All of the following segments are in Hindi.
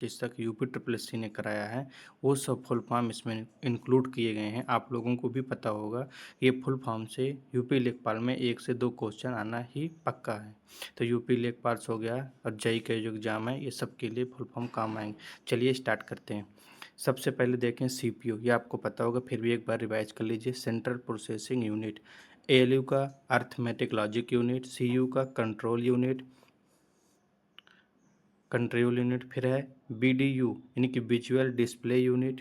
जिस तक यूपी ट्रिपल एससी ने कराया है वो सब फुल फॉर्म इसमें इंक्लूड किए गए हैं। आप लोगों को भी पता होगा ये फुल फॉर्म से यूपी लेखपाल में 1 से 2 क्वेश्चन आना ही पक्का है। तो यूपी लेखपाल हो गया और जेईई का जो एग्ज़ाम है ये सब के लिए फुल फॉर्म काम आएंगे। चलिए स्टार्ट करते हैं। सबसे पहले देखें सीपीयू, ये आपको पता होगा फिर भी एक बार रिवाइज कर लीजिए। Central processing unit. एएलयू का अर्थमेटिक लॉजिक यूनिट। सीयू का कंट्रोल यूनिट। फिर है बीडीयू यानी कि विजुअल डिस्प्ले यूनिट।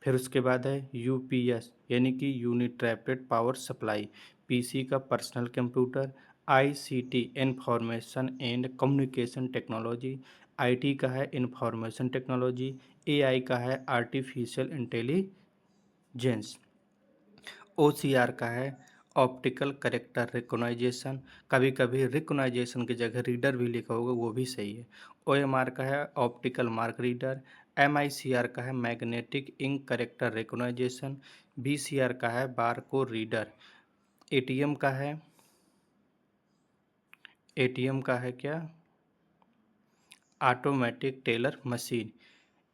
फिर उसके बाद है यूपीएस यानी कि unit rapid power supply. PC का personal computer. ICT information and communication technology. IT का है इंफॉर्मेशन टेक्नोलॉजी। एआई का है आर्टिफिशियल इंटेलिजेंस। ओसीआर का है ऑप्टिकल करेक्टर रिकॉग्नाइजेशन। कभी कभी रिकॉग्नाइजेशन की जगह रीडर भी लिखा होगा, वो भी सही है। ओएमआर का है ऑप्टिकल मार्क रीडर। एमआईसीआर का है magnetic ink character recognition. BCR का है बारकोड रीडर। एटीएम का है क्या, ऑटोमेटिक टेलर मशीन।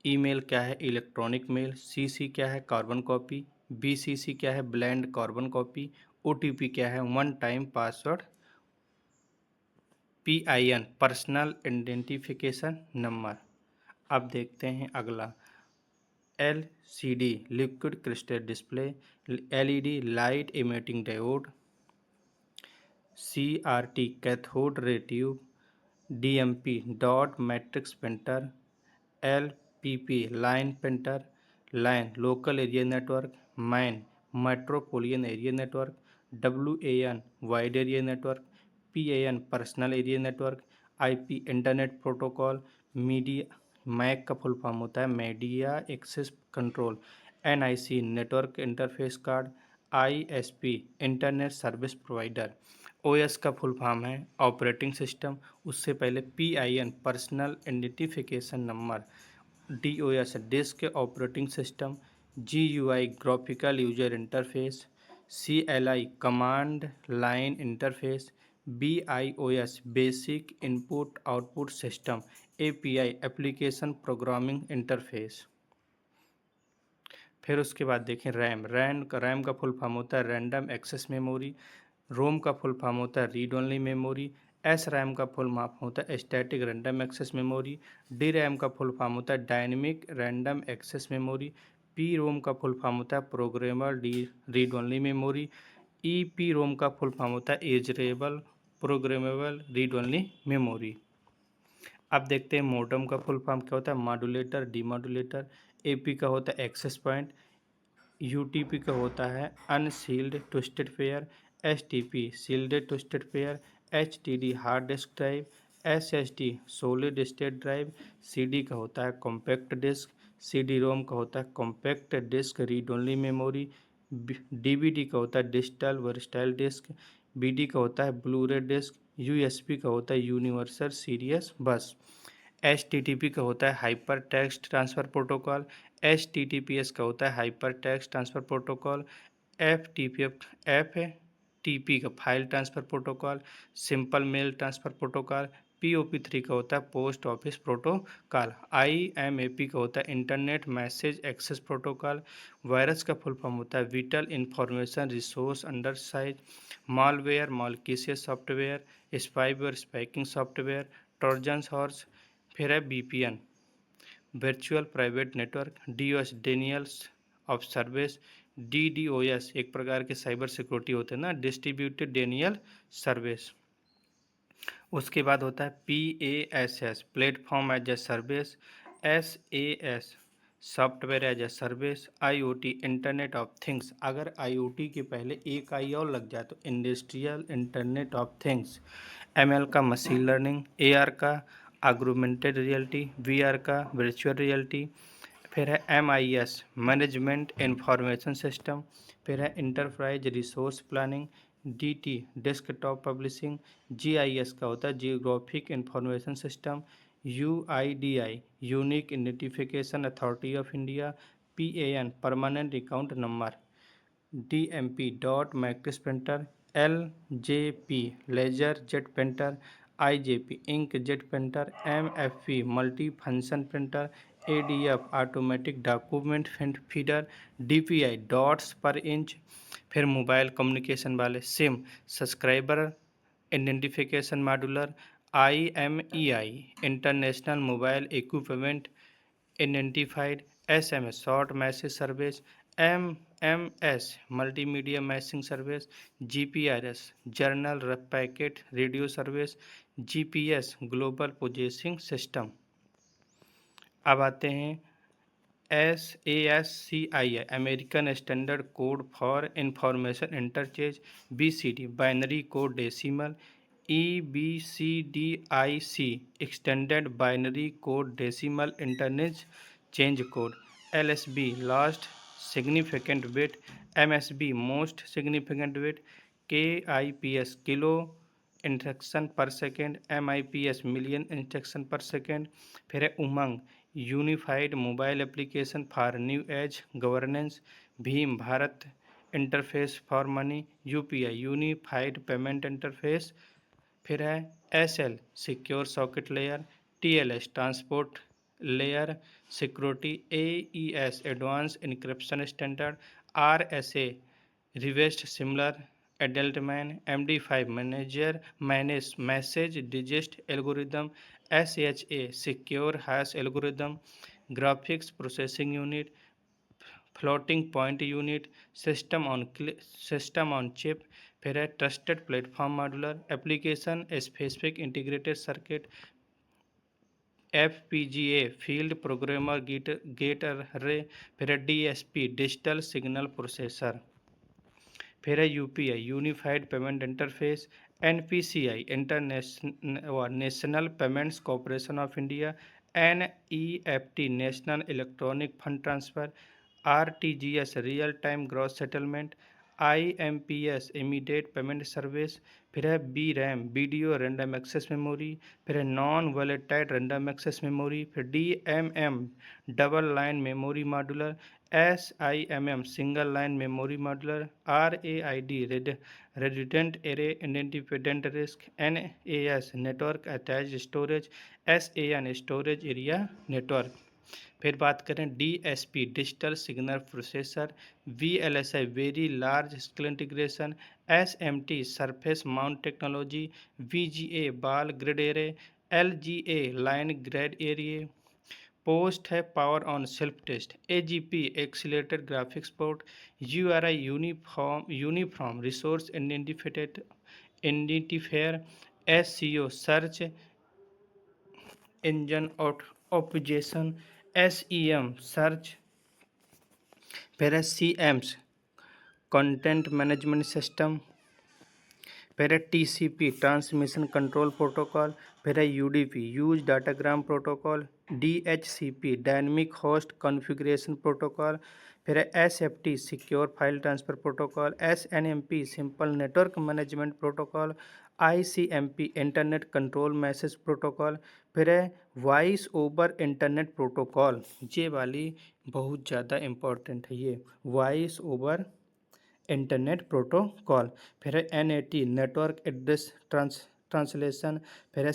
ईमेल क्या है इलेक्ट्रॉनिक मेल। सीसी क्या है कार्बन कॉपी। बीसीसी क्या है ब्लेंड कार्बन कॉपी। ओटीपी क्या है one time password. PIN personal identification number. अब देखते हैं अगला। LCD liquid crystal display. LED light emitting diode. CRT cathode ray tube. DMP dot matrix printer. LPP line printer. Line local area network. MAN metropolitan area network. WAN wide area network. PAN personal area network. IP internet protocol. Media MAC का फुल फॉर्म होता है media access control. NIC network interface card. ISP internet service provider. OS का फुल फॉर्म है ऑपरेटिंग सिस्टम। उससे पहले PIN personal identification number. DOS disk operating system. GUI graphical user interface. CLI command line interface. BIOS basic input output system. API application programming interface. फिर उसके बाद देखें रैम का फुल फॉर्म होता है रैंडम एक्सेस मेमोरी। रोम का फुल फॉर्म होता है read only memory. S RAM का फुल फॉर्म होता है static random access memory. D RAM का फुल फॉर्म होता है dynamic random access memory. P ROM का फुल फॉर्म होता है programmable read only memory. E P ROM का फुल फॉर्म होता है erasable programmable read only memory. अब देखते हैं मोडम का फुल फॉर्म क्या होता है मॉड्यूलेटर डीमॉड्यूलेटर। एपी का होता है एक्सेस पॉइंट। यूटीपी का होता है unsealed twisted pair. STP shielded twisted pair. HDD hard disk drive. SSD solid state drive. CD का होता है कॉम्पैक्ट डिस्क। सीडी रोम का होता है compact disc read only memory. DVD का होता है डिजिटल वर्सटाइल डिस्क। बीडी का होता है ब्लूरे डिस्क। यूएसबी का होता है यूनिवर्सल सीरियस बस। एचटीटीपी का होता है hyper text transfer protocol. HTTPS का होता है hyper text transfer protocol. F TP का file transfer protocol. Simple mail transfer protocol. POP 3 का होता है पोस्ट ऑफिस प्रोटोकॉल। आईएमएपी का होता है internet message access protocol. Virus का फुल फॉर्म होता है vital information resource under seize. Malware malicious software. Spyware spiking software. Trojan horse. फिर है VPN virtual private network. DOS denials of service. DDOS एक प्रकार के साइबर सिक्योरिटी होते हैं ना डिस्ट्रीब्यूटेड डेनियल सर्विस। उसके बाद होता है PASS platform as a service. SAS software as a service. IoT internet of things. अगर आईओटी के पहले एक आई और लग जाए तो industrial internet of things. ML का मशीन लर्निंग। एआर का ऑगमेंटेड रियलिटी। वीआर का वर्चुअल रियलिटी। फिर है एमआईएस मैनेजमेंट इंफॉर्मेशन सिस्टम। फिर है enterprise resource planning. DT desktop publishing. GIS का होता है geographic information system. UIDI unique identification authority of India. PAN permanent account number. DMP dot matrix printer. LJP laser jet printer. IJP inkjet printer, MFP multi function printer, ADF automatic document feeder, DPI dots per inch. फिर मोबाइल कम्युनिकेशन वाले SIM subscriber identification modular, IMEI international mobile equipment identified, SMS short message service, MMS multimedia messaging service, GPRS general packet radio service, GPS global positioning system. अब आते हैं ASCII American standard code for information interchange, BCD binary code decimal, EBCDIC extended binary code decimal internet change code, LSB last significant bit, MSB most significant bit, KIPS kilo instruction per second, MIPS million instruction per second. फिर है Umang unified mobile application for new age governance, Bhim Bharat interface for money, UPI unified payment interface. फिर है SL secure socket layer, TLS transport layer security, AES advance encryption standard, RSA Rivest similar Adleman, MD5 manage message digest algorithm, SHA secure hash algorithm, graphics processing unit, floating point unit, system on chip. फिर है trusted platform modular application specific integrated circuit, FPGA field programmer gate array. फिर है DSP डिजिटल सिग्नल प्रोसेसर। फिर है UPI unified payment interface, NPCI national payments corporation of India, NEFT national electronic fund transfer, RTGS real time gross settlement, IMPS immediate payment service. फिर है BRAM video random access memory. फिर है non volatile random access memory. फिर DMM double line memory modular, SIMM single line memory modular, RAID resident array independent risk, NAS network attached storage, SAN storage area network. फिर बात करें DSP digital signal processor, VLSI very large scale integration, SMT surface mount technology, VGA ball grid array, LGA line grid area. POST है power on self test, AGP accelerated graphics port, URI uniform resource identifier, SCO search engine optimization, SEM search. फिर है CMS कंटेंट मैनेजमेंट सिस्टम। फिर है TCP ट्रांसमिशन कंट्रोल प्रोटोकॉल। फिर है UDP use datagram protocol, DHCP dynamic host configuration protocol. फिर है SFT secure file transfer protocol, SNMP simple network management protocol, ICMP internet control message protocol. फिर है वॉइस ओवर इंटरनेट प्रोटोकॉल, ये वाली बहुत ज़्यादा इम्पोर्टेंट है, ये वॉइस ओवर इंटरनेट प्रोटोकॉल। फिर है NAT नेटवर्क एड्रेस ट्रांसलेशन। फिर है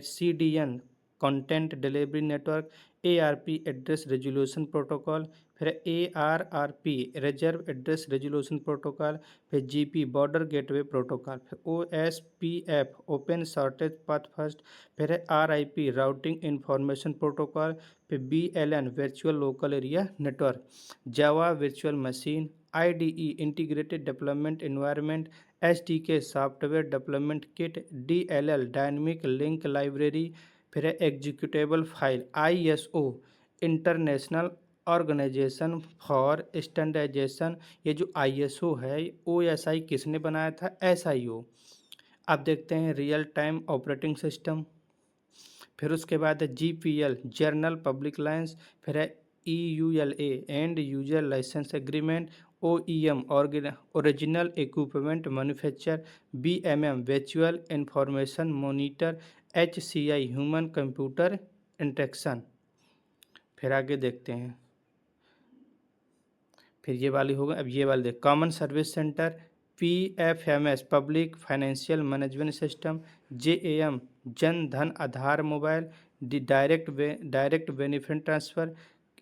CDN content delivery network, ARP address resolution protocol. फिर ARRP reserve address resolution protocol. फिर GP बॉर्डर गेटवे प्रोटोकॉल। फिर OSPF open shortage path first. फिर है RIP राउटिंग इंफॉर्मेशन प्रोटोकॉल। फिर BLN virtual local area network, Java virtual machine, IDE integrated development environment, SDK software development kit, DLL dynamic link library. फिर है executable file, ISO international organisation for standardisation. ये जो ISO है, OSI किसने बनाया था? SIO। अब देखते हैं रियल टाइम ऑपरेटिंग सिस्टम। फिर उसके बाद है GPL जर्नल पब्लिक लाइंस। फिर है EULA end user licence agreement, OEM original equipment manufacture, BMM virtual information monitor, HCI human computer interaction. फिर आगे देखते हैं, फिर ये वाली होगा। अब ये वाली देख, common service centre, PFMS public financial management system, JAM Jan Dhan Aadhaar mobile, direct benefit transfer,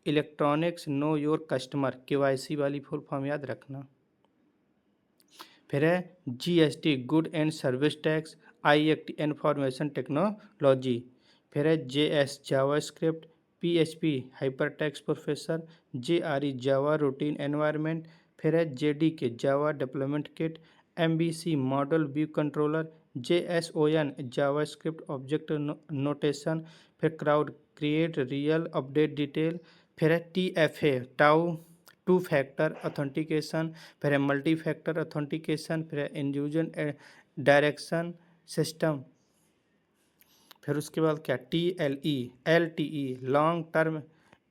electronics know your customer, KYC वाली फुल फॉर्म याद रखना। फिर है GST good and service tax, IACT information technology. फिर है JS JavaScript, PHP hypertext processor, JRE Java routine environment. फिर है JDK Java development kit, MVC model view controller, JSON JavaScript object notation. फिर crowd create real update detail. फिर है TFA tau two factor authentication. फिर है मल्टी फैक्टर ऑथेंटिकेशन। फिर है इंडिविजुअल डायरेक्शन सिस्टम। फिर उसके बाद क्या LTE लॉन्ग टर्म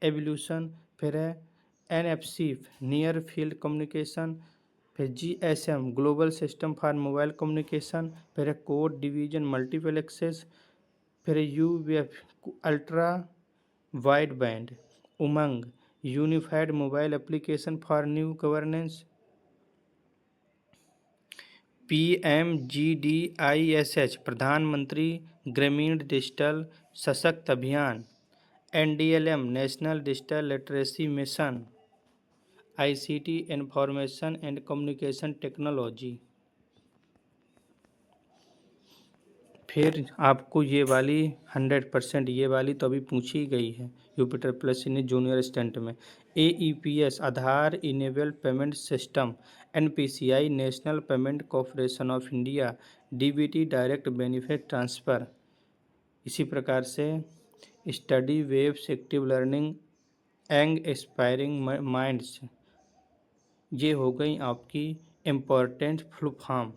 एवोल्यूशन। फिर है NFC नियर फील्ड कम्युनिकेशन। फिर GSM global system for mobile communication. फिर है कोड डिवीजन मल्टीपल एक्सेस। फिर है UWF ultra wide band. Umang unified mobile application for new governance. PMGDISH प्रधानमंत्री ग्रामीण डिजिटल सशक्त अभियान। NDLM national digital literacy mission. ICT information and communication technology. फिर आपको ये वाली 100% ये वाली तो अभी पूछी गई है यूपिटर प्लस ने जूनियर स्टूडेंट में। AEPS Aadhaar enabled payment system, NPCI national payment corporation of India, DBT direct benefit transfer. इसी प्रकार से स्टडी वेव्स एक्टिव लर्निंग एंग एस्पायरिंग माइंड्स। ये हो गई आपकी इम्पोर्टेंट फुल फॉर्म।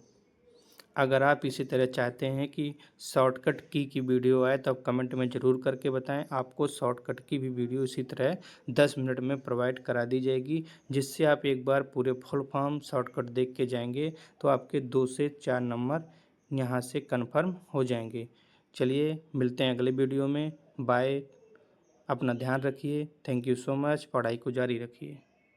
अगर आप इसी तरह चाहते हैं कि शॉर्टकट की वीडियो आए तो आप कमेंट में ज़रूर करके बताएं। आपको शॉर्टकट की भी वीडियो इसी तरह 10 मिनट में प्रोवाइड करा दी जाएगी, जिससे आप एक बार पूरे फुल फॉर्म शॉर्टकट देख के जाएंगे तो आपके 2 से 4 नंबर यहाँ से कन्फर्म हो जाएंगे। चलिए मिलते हैं अगले वीडियो में। बाय। अपना ध्यान रखिए। Thank you so much. पढ़ाई को जारी रखिए।